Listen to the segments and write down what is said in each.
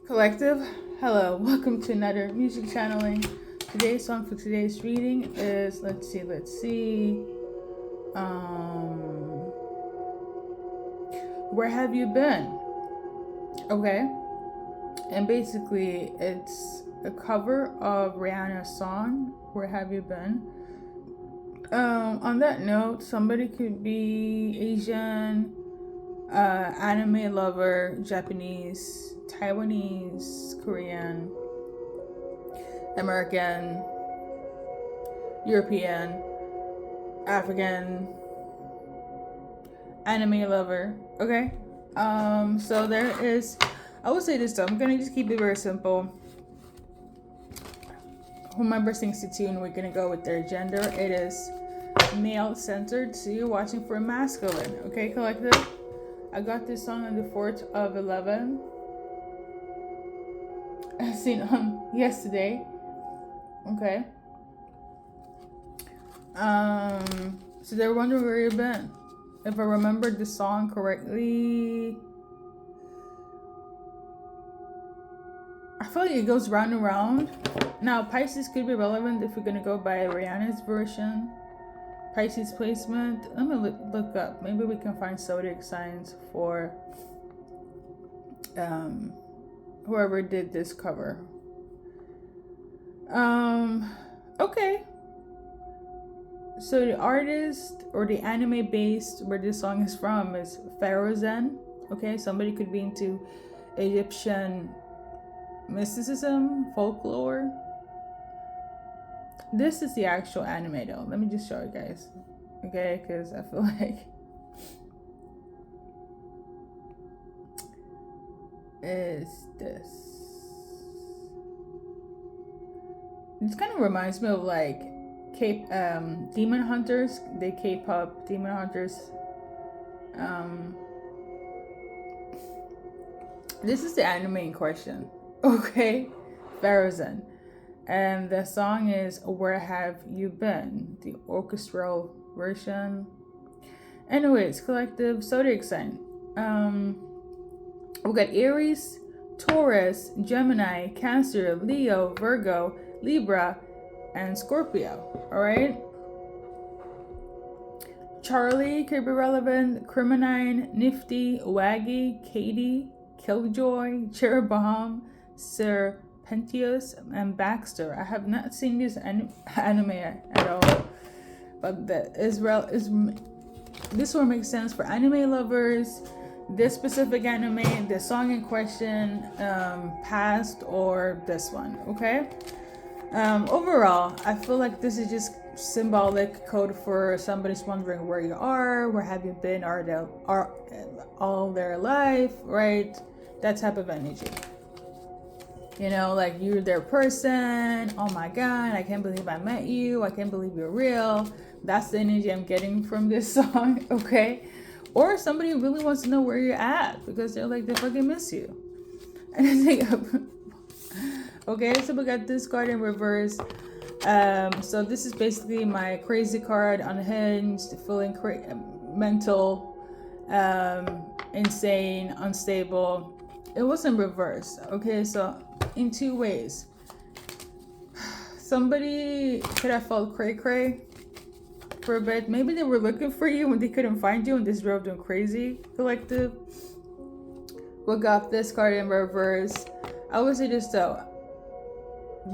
Collective, hello, welcome to another music channeling. Today's song for today's reading is, let's see, Where Have You Been? Okay, and basically it's a cover of Rihanna's song, Where Have You Been? On that note, somebody could be Asian, anime lover, Japanese, Taiwanese, Korean, American, European, African, anime lover. Okay. So there is, I would say this though, I'm gonna just keep it very simple. Whomever sings the tune, we're gonna go with their gender. It is male centered, so you're watching for masculine. Okay, collective? I got this song on the 4th of 11. I seen yesterday. Okay. So they're wondering where you've been. If I remembered the song correctly, I feel like it goes round and round. Now, Pisces could be relevant if we're gonna go by Rihanna's version. Pisces placement. Let me look up. Maybe we can find zodiac signs for whoever did this cover. Okay. So the artist or the anime based where this song is from is Pharaohzen. Okay, somebody could be into Egyptian mysticism, folklore. This is the actual anime though. Let me just show you guys. Okay, because I feel like is this. It kind of reminds me of like demon hunters. They K-pop demon hunters. This is the anime in question. Okay, Pharaohzen. And the song is Where Have You Been? The orchestral version. Anyways, collective zodiac sign. We got Aries, Taurus, Gemini, Cancer, Leo, Virgo, Libra, and Scorpio. Alright? Charlie could be relevant. Criminine, Nifty, Waggy, Katie, Killjoy, Cherubim, Sir Pentius, and Baxter. I have not seen this anime at all, but this one makes sense for anime lovers. This specific anime, the song in question, past or this one. Okay. Overall, I feel like this is just symbolic code for somebody's wondering where you are, where have you been, are all their life, right? That type of energy. You know, like you're their person. Oh my God, I can't believe I met you. I can't believe you're real. That's the energy I'm getting from this song, okay? Or somebody really wants to know where you're at because they're like, they fucking miss you. And I think, okay, so we got this card in reverse. So this is basically my crazy card, unhinged, feeling mental, insane, unstable. It was in reverse. Okay, so in two ways. Somebody could have felt cray for a bit. Maybe they were looking for you when they couldn't find you and this drove them crazy, collective. We got this card in reverse. I would say this though.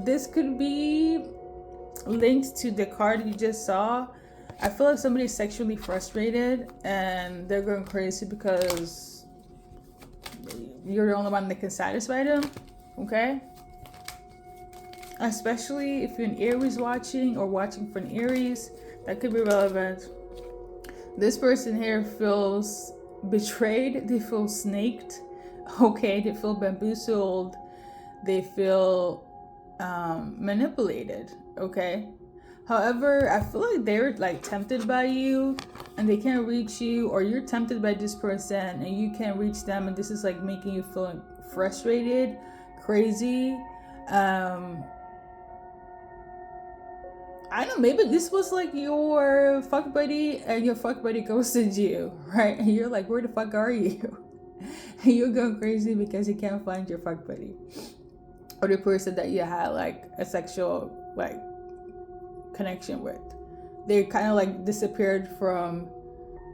This could be linked to the card you just saw. I feel like somebody's sexually frustrated and they're going crazy because you're the only one that can satisfy them. Okay? Especially if you're an Aries watching or watching for an Aries, that could be relevant. This person here feels betrayed. They feel snaked. Okay? They feel bamboozled. They feel manipulated. Okay? However, I feel like they're like tempted by you and they can't reach you, or you're tempted by this person and you can't reach them, and this is like making you feel frustrated, crazy. I don't know, maybe this was like your fuck buddy and your fuck buddy ghosted you, right? And you're like, where the fuck are you? You're going crazy because you can't find your fuck buddy or the person that you had like a sexual like connection with. They kind of like disappeared from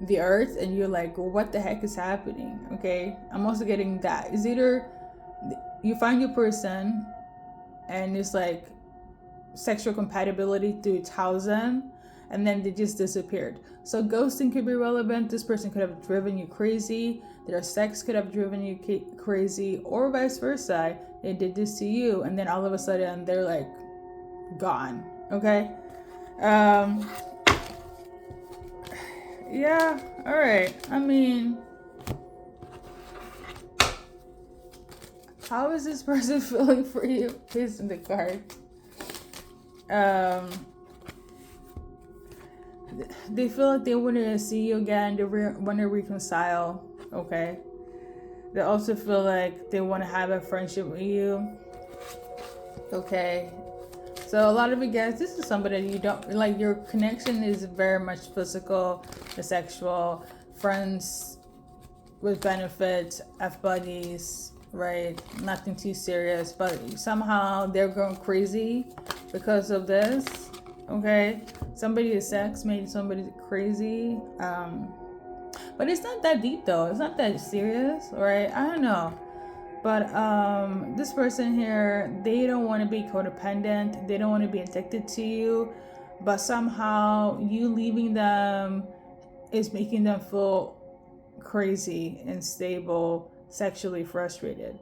the earth, and you're like, well, what the heck is happening? Okay, I'm also getting that. It's either you find your person and it's like sexual compatibility through 1,000, and then they just disappeared. So ghosting could be relevant. This person could have driven you crazy. Their sex could have driven you crazy, or vice versa. They did this to you, and then all of a sudden they're like gone. Okay. Yeah. All right. I mean, how is this person feeling for you? Please in the card. They feel like they want to see you again. They want to reconcile. Okay. They also feel like they want to have a friendship with you. Okay. So a lot of you guys, this is somebody that you don't like. Your connection is very much physical, the sexual, friends with benefits, F buddies, right? Nothing too serious, but somehow they're going crazy because of this. Okay, somebody's sex made somebody crazy. But it's not that deep though. It's not that serious, right? I don't know. But this person here, they don't want to be codependent. They don't want to be addicted to you. But somehow you leaving them is making them feel crazy, unstable, sexually frustrated.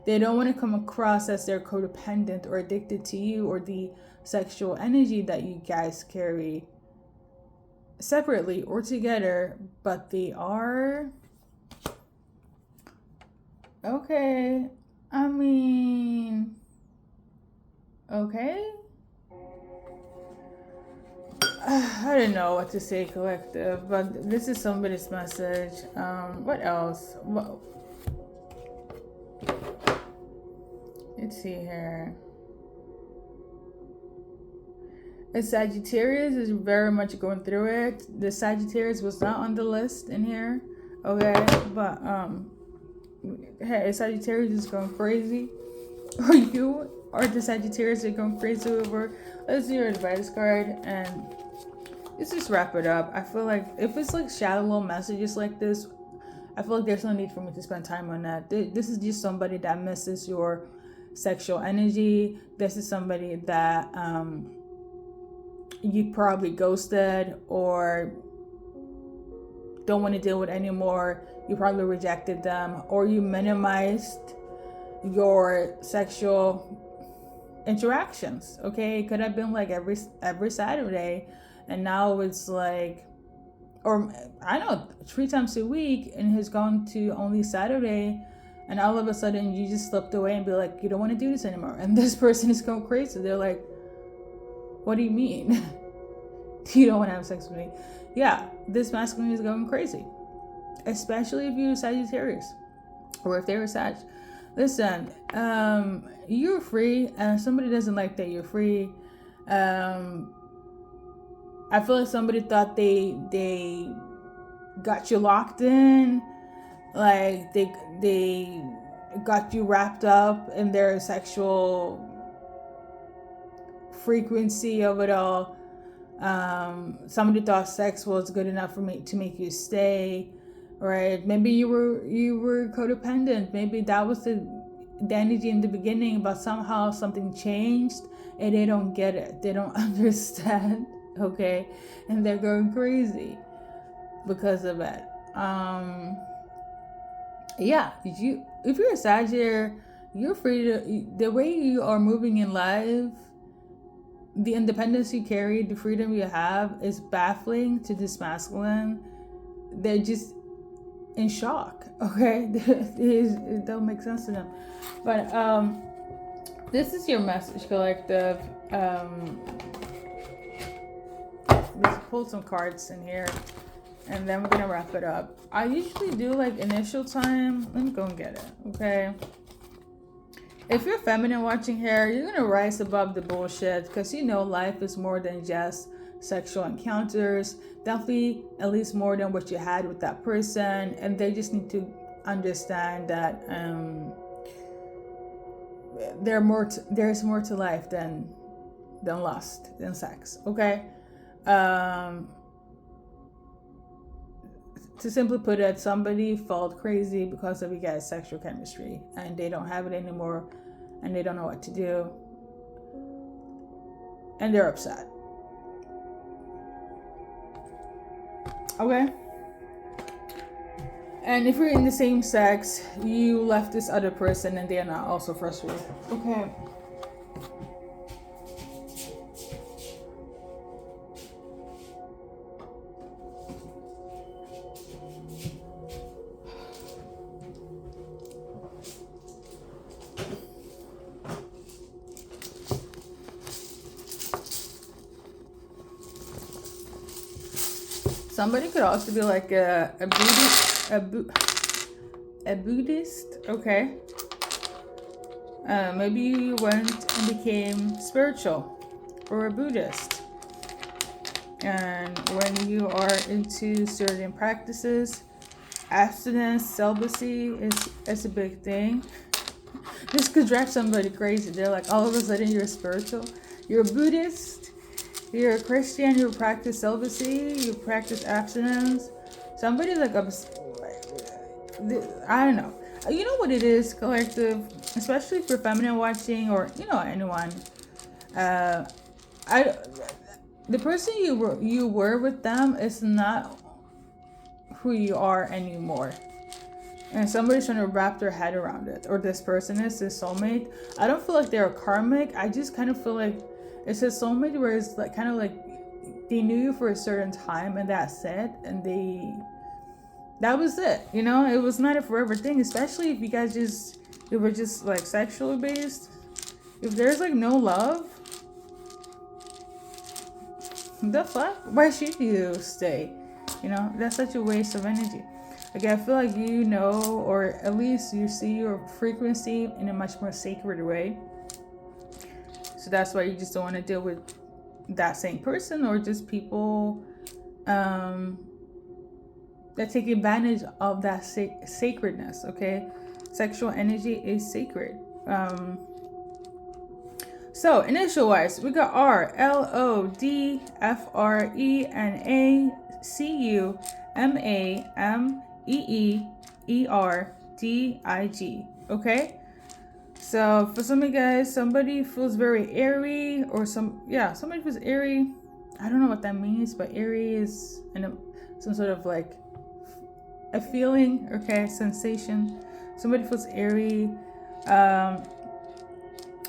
They don't want to come across as they're codependent or addicted to you or the sexual energy that you guys carry separately or together, but they are. Okay, I mean, okay. I don't know what to say, collective, but this is somebody's message. What else? Well, let's see here. A Sagittarius is very much going through it. The Sagittarius was not on the list in here, okay? But hey, Sagittarius is going crazy, or you are the Sagittarius that are going crazy over. Let's do your advice card, and let's just wrap it up. I feel like if it's like shallow messages like this, I feel like there's no need for me to spend time on that. This is just somebody that misses your sexual energy. This is somebody that you probably ghosted or don't want to deal with anymore. You probably rejected them, or you minimized your sexual interactions. Okay, it could have been like every Saturday, and now it's like, or I know 3 times a week, and has gone to only Saturday, and all of a sudden you just slipped away and be like, you don't want to do this anymore, and this person is going crazy. They're like, what do you mean? You don't want to have sex with me? Yeah, this masculine is going crazy, especially if you're Sagittarius or if they're Sag. Listen, you're free, and somebody doesn't like that you're free. I feel like somebody thought they got you locked in, like they got you wrapped up in their sexual frequency of it all. Somebody thought sex was good enough for me to make you stay, right? Maybe you were codependent. Maybe that was the energy in the beginning, but somehow something changed and they don't get it. They don't understand, okay? And they're going crazy because of it. Yeah, if you're a Sagittarius, you're free to, the way you are moving in life, the independence you carry, the freedom you have is baffling to this masculine. They're just in shock, okay? It don't make sense to them. But this is your message, collective. Let's pull some cards in here, and then we're gonna wrap it up. I usually do like initial time. Let me go and get it, okay? If you're feminine watching here, you're gonna rise above the bullshit, because you know life is more than just sexual encounters. Definitely at least more than what you had with that person, and they just need to understand that there's more to life than lust, than sex. Okay. To simply put it, somebody felt crazy because of you guys' sexual chemistry, and they don't have it anymore, and they don't know what to do, and they're upset. Okay. And if you're in the same sex, you left this other person and they are not also frustrated. Okay. Somebody could also be like a Buddhist, okay? Maybe you went and became spiritual, or a Buddhist. And when you are into certain practices, abstinence, celibacy is a big thing. This could drive somebody crazy. They're like, all of a sudden you're spiritual, you're a Buddhist, you're a Christian, you practice celibacy, you practice abstinence. Somebody like I don't know. You know what it is, collective, especially for feminine watching, or anyone. The person you were with them is not who you are anymore, and somebody's trying to wrap their head around it. Or this person is this soulmate. I don't feel like they're karmic. I just kind of feel like it's a soulmate where it's like kind of like they knew you for a certain time and that's it, and that was it. It was not a forever thing, especially if you guys were just like sexually based. If there's like no love, the fuck? Why should you stay? That's such a waste of energy. Like, I feel like or at least you see your frequency in a much more sacred way. So that's why you just don't want to deal with that same person, or just people that take advantage of that sacredness. Okay, sexual energy is sacred. So initial wise, we got R, L, O, D, F, R, E, N, A, C, U, M, A, M, E, E, E, R, D, I, G. Okay. So for some of you guys, somebody feels very airy, or somebody feels airy. I don't know what that means, but airy is some sort of like a feeling, okay, sensation. Somebody feels airy.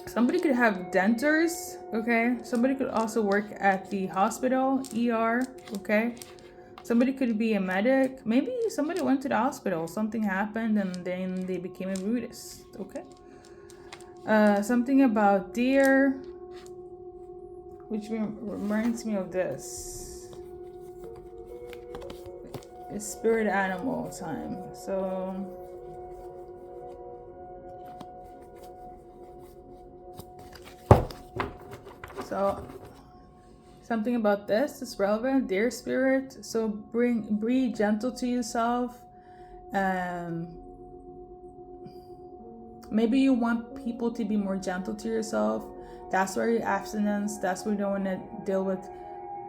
Somebody could have dentures, okay? Somebody could also work at the hospital, ER, okay? Somebody could be a medic. Maybe somebody went to the hospital, something happened, and then they became a Buddhist, okay? Something about deer, which reminds me of this. It's spirit animal time. So something about this is relevant. Deer spirit. So be gentle to yourself. Maybe you want people to be more gentle to yourself. That's why your abstinence. That's why you don't want to deal with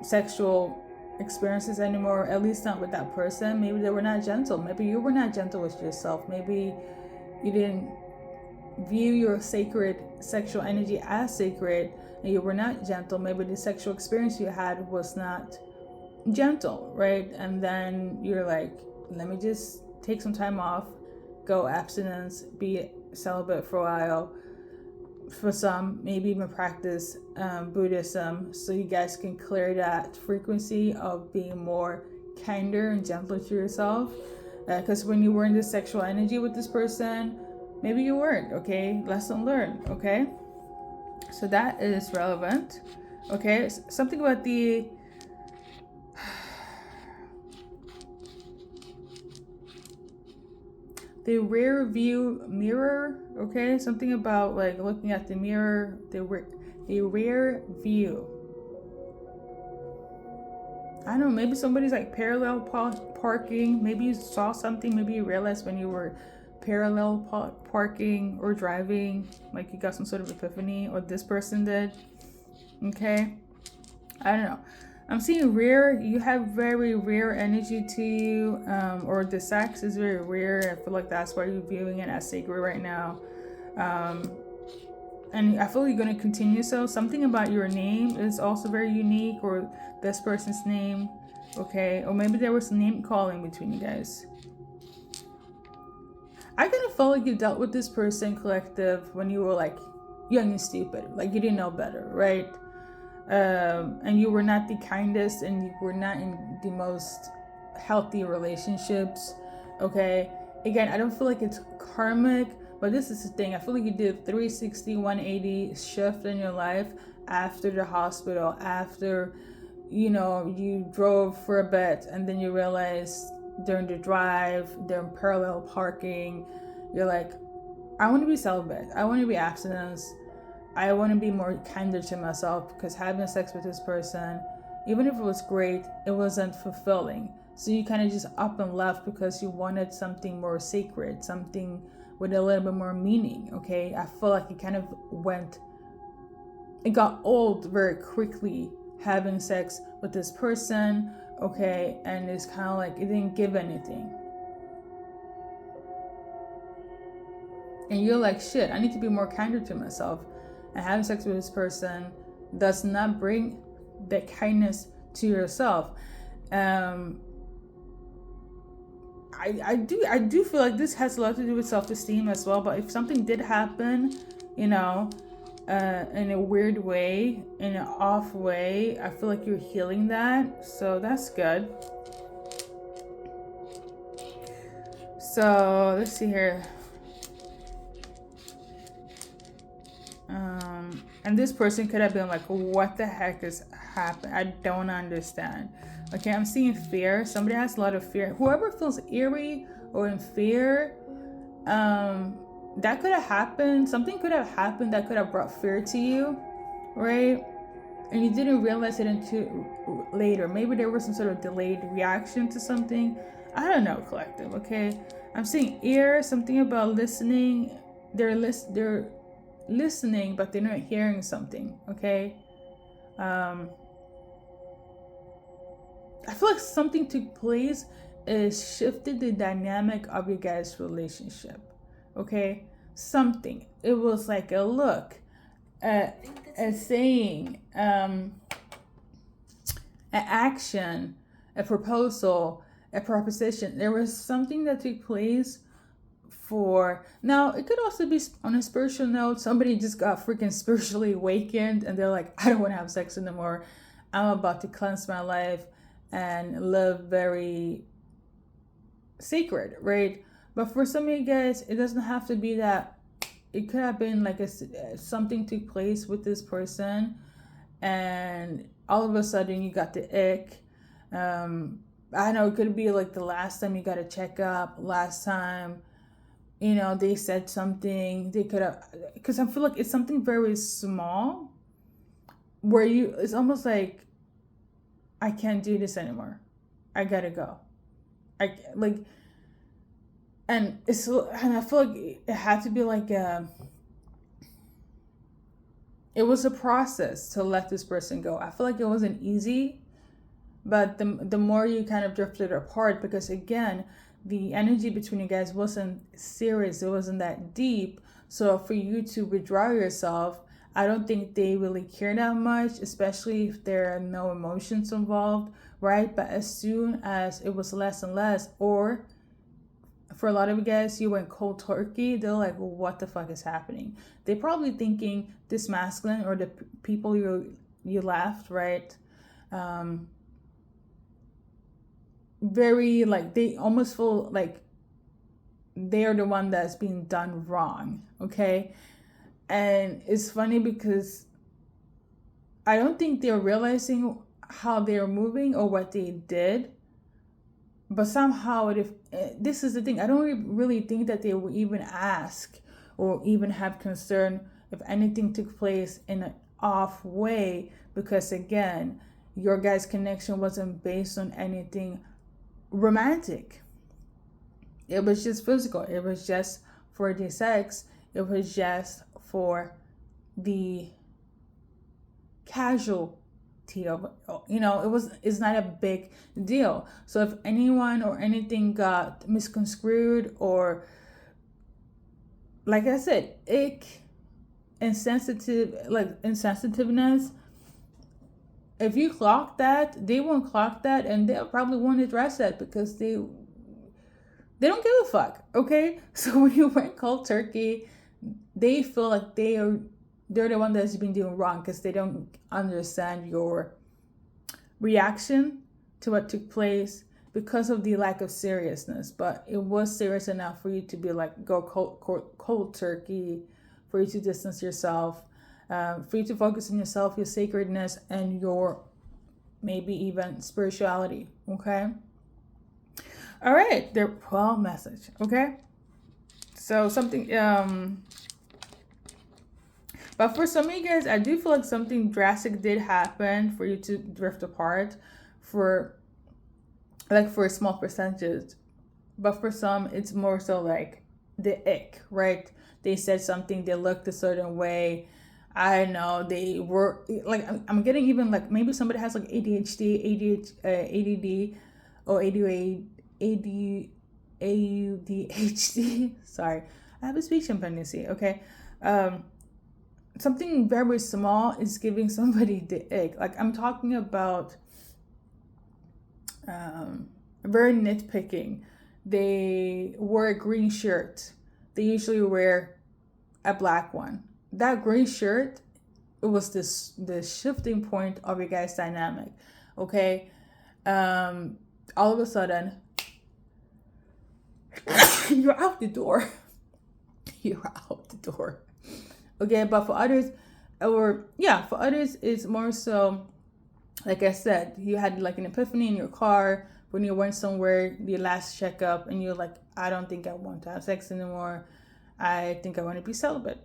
sexual experiences anymore. At least not with that person. Maybe they were not gentle. Maybe you were not gentle with yourself. Maybe you didn't view your sacred sexual energy as sacred, and you were not gentle. Maybe the sexual experience you had was not gentle, right? And then you're like, let me just take some time off, go abstinence, be celibate for a while. For some, maybe even practice Buddhism, so you guys can clear that frequency of being more kinder and gentler to yourself. Because when you were in this sexual energy with this person, maybe you weren't, okay? Lesson learned, okay? So that is relevant, okay? Something about the rear view mirror, okay? Something about like looking at the mirror, the rear view. I don't know, maybe somebody's like parallel parking. Maybe you saw something. Maybe you realized when you were parallel parking or driving, like you got some sort of epiphany, or this person did. Okay. I don't know. I'm seeing rare. You have very rare energy to you, or the sex is very rare. I feel like that's why you're viewing it as sacred right now. And I feel you're going to continue so. Something about your name is also very unique, or this person's name, okay? Or maybe there was name calling between you guys. I kind of felt like you dealt with this person collective when you were like young and stupid, like you didn't know better, right? And you were not the kindest, and you were not in the most healthy relationships, okay? Again, I don't feel like it's karmic, but this is the thing. I feel like you did 360, 180 shift in your life after the hospital, after, you drove for a bit, and then you realized during the drive, during parallel parking, you're like, I want to be celibate. I want to be abstinence. I want to be more kinder to myself, because having sex with this person, even if it was great, it wasn't fulfilling. So you kind of just up and left because you wanted something more sacred, something with a little bit more meaning, okay? I feel like it got old very quickly having sex with this person, okay? And it's kind of like it didn't give anything. And you're like, shit, I need to be more kinder to myself. And having sex with this person does not bring that kindness to yourself. I do feel like this has a lot to do with self-esteem as well. But if something did happen, in a weird way, in an off way, I feel like you're healing that. So that's good. So let's see here. And this person could have been like, what the heck is happening? I don't understand. Okay, I'm seeing fear. Somebody has a lot of fear. Whoever feels eerie or in fear, that could have happened. Something could have happened that could have brought fear to you, right? And you didn't realize it until later. Maybe there was some sort of delayed reaction to something. I don't know, collective, okay? I'm seeing ear, something about listening. They're listening, but they're not hearing something, okay? I feel like something took place, is shifted the dynamic of your guys' relationship, okay? Something. It was like a look, a saying, an action, a proposal, a proposition. There was something that took place. Now it could also be on a spiritual note. Somebody just got freaking spiritually awakened, and they're like, I don't want to have sex anymore. I'm about to cleanse my life and live very sacred, right? But for some of you guys, it doesn't have to be that. It could have been like something took place with this person, and all of a sudden you got the ick. I don't know, it could be like the last time you got a checkup, last time they said something. They could have, because I feel like it's something very small where it's almost like, I can't do this anymore. I gotta go. And I feel like it had to be like it was a process to let this person go. I feel like it wasn't easy, but the more you kind of drifted apart, because again, the energy between you guys wasn't serious. It wasn't that deep. So for you to withdraw yourself, I don't think they really care that much, especially if there are no emotions involved, right? But as soon as it was less and less, or for a lot of you guys, you went cold turkey, they're like, well, what the fuck is happening? They're probably thinking this masculine, or the people you left, right? Very like, they almost feel like they're the one that's being done wrong, okay? And it's funny because I don't think they're realizing how they're moving or what they did, but somehow this is the thing, I don't really think that they will even ask or even have concern if anything took place in an off way, because again, your guys' connection wasn't based on anything romantic. It was just physical. It was just for the sex. It was just for the casualty of, it's not a big deal. So if anyone or anything got misconstrued, or like I said, insensitiveness, if you clock that, they won't clock that, and they probably won't address that because they don't give a fuck. Okay. So when you went cold turkey, they feel like they're the one that's been doing wrong because they don't understand your reaction to what took place because of the lack of seriousness. But it was serious enough for you to be like, go cold turkey, for you to distance yourself, for you to focus on yourself, your sacredness, and your maybe even spirituality. Okay. All right. Their 12 message. Okay. So something, but for some of you guys, I do feel like something drastic did happen for you to drift apart for a small percentage. But for some, it's more so like the ick, right? They said something, they looked a certain way. I don't know, they were like, I'm getting even like maybe somebody has like ADHD, ADD, or ADHD. Sorry, I have a speech impediment. Okay. Something very small is giving somebody the ick. Like I'm talking about very nitpicking. They wore a green shirt. They usually wear a black one. That green shirt, it was the shifting point of your guys' dynamic. Okay. All of a sudden, you're out the door. You're out the door. Okay, but for others, it's more so, like I said, you had like an epiphany in your car when you went somewhere, your last checkup, and you're like, I don't think I want to have sex anymore. I think I want to be celibate.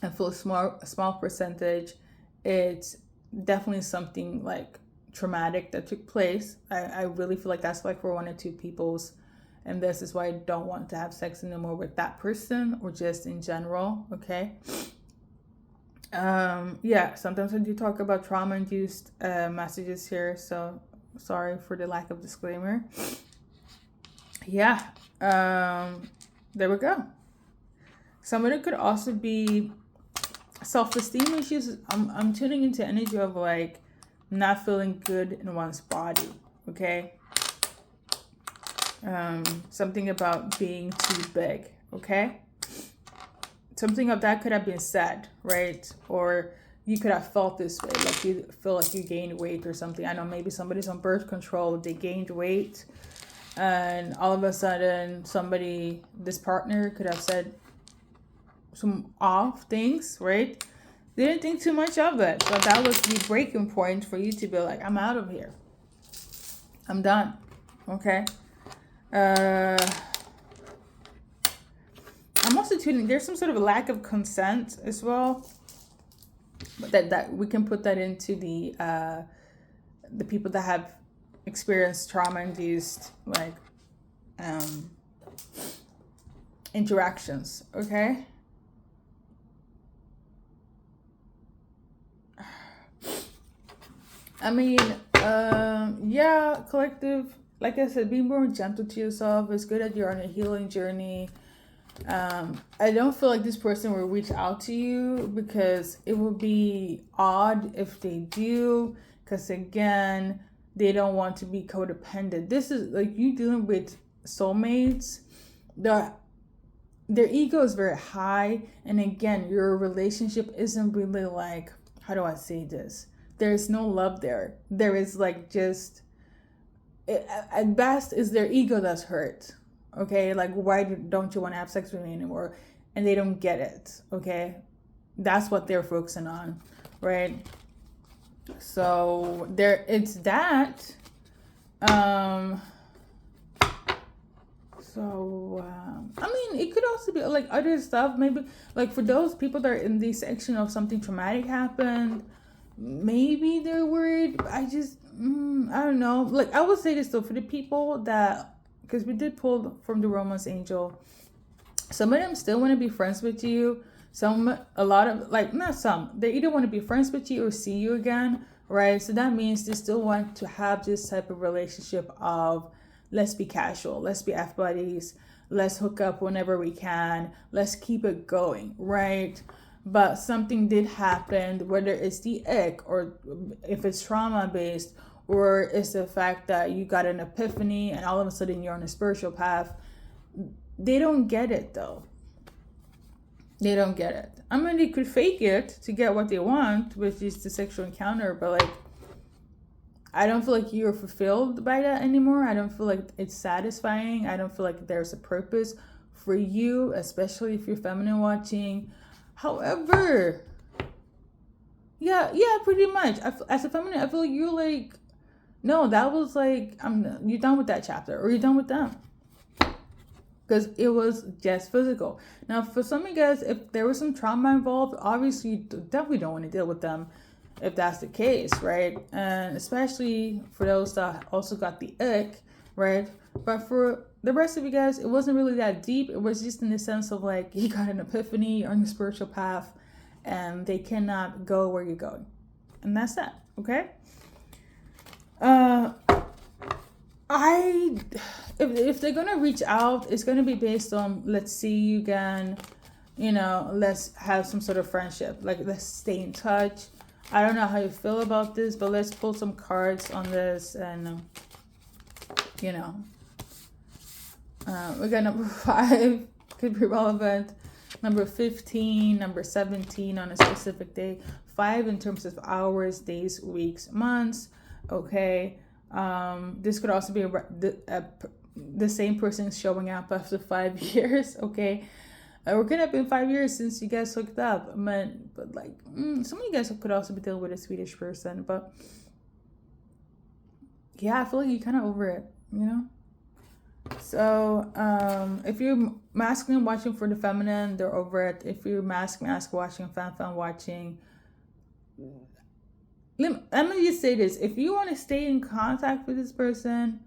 And for a small percentage, it's definitely something like traumatic that took place. I really feel like that's like for 1 or 2 people's, and this is why I don't want to have sex anymore with that person or just in general. Okay. Sometimes I do talk about trauma-induced messages here, so sorry for the lack of disclaimer. There we go. Some of it could also be self-esteem issues. I'm tuning into energy of like not feeling good in one's body. Okay. Something about being too big. Okay. Something of that could have been said, right? Or you could have felt this way, like you feel like you gained weight or something. I know maybe somebody's on birth control, they gained weight, and all of a sudden this partner could have said some off things, right? They didn't think too much of it, but that was the breaking point for you to be like, I'm out of here. I'm done. Okay. I'm also tuning. There's some sort of a lack of consent as well, but that we can put that into the people that have experienced trauma-induced like interactions. Okay. I mean, collective. Like I said, be more gentle to yourself. It's good that you're on a healing journey. I don't feel like this person will reach out to you because it would be odd if they do, because again, they don't want to be codependent. This is like you dealing with soulmates. Their ego is very high, and again, your relationship isn't really like, how do I say this? There's no love there. There is like just, at best, is their ego that's hurt. Okay, like why don't you want to have sex with me anymore? And they don't get it. Okay, that's what they're focusing on, right? So it's that. I mean, it could also be like other stuff. Maybe like for those people that are in the section of something traumatic happened, maybe they're worried. But I just, I don't know. Like, I would say this though, for the people that, because we did pull from the Romance Angel, some of them still want to be friends with you. A lot of, like, not some, they either want to be friends with you or see you again, right? So that means they still want to have this type of relationship of, let's be casual, let's be F buddies, let's hook up whenever we can, let's keep it going, right? But something did happen, whether it's the ick or if it's trauma based, or it's the fact that you got an epiphany and all of a sudden you're on a spiritual path. They don't get it though. They don't get it. I mean, they could fake it to get what they want, which is the sexual encounter, but like, I don't feel like you're fulfilled by that anymore. I don't feel like it's satisfying. I don't feel like there's a purpose for you, especially if you're feminine watching. However, yeah, pretty much. As a feminine, I feel like you're like, no, that was like, you're done with that chapter, or you're done with them. Because it was just physical. Now, for some of you guys, if there was some trauma involved, obviously you definitely don't want to deal with them if that's the case, right? And especially for those that also got the ick, right? But for the rest of you guys, it wasn't really that deep. It was just in the sense of like, you got an epiphany, you're on the spiritual path, and they cannot go where you're going. And that's that, okay? If they're gonna reach out, it's gonna be based on, let's see you again, let's have some sort of friendship, like let's stay in touch. I don't know how you feel about this, but let's pull some cards on this. And we got number 5 could be relevant, number 15, number 17 on a specific day, 5 in terms of hours, days, weeks, months. Okay. This could also be the same person showing up after 5 years. Okay. We're gonna been 5 years since you guys hooked up. But like, some of you guys could also be dealing with a Swedish person. But yeah, I feel like you're kind of over it, So if you're masculine watching for the feminine, they're over it. If you're masculine watching, femme watching, let me just say this. If you want to stay in contact with this person,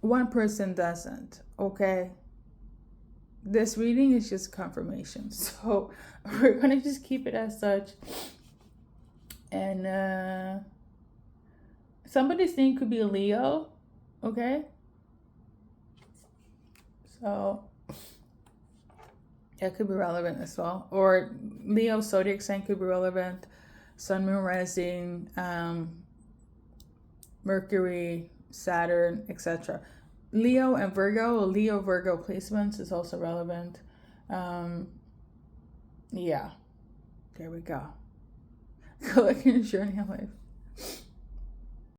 one person doesn't, okay? This reading is just confirmation. So we're going to just keep it as such. And somebody's name could be Leo, okay? So that could be relevant as well. Or Leo zodiac sign could be relevant. Sun, Moon, Rising, Mercury, Saturn, etc. Leo and Virgo, Leo Virgo placements is also relevant. Yeah, there we go. Good luck in your journey in life.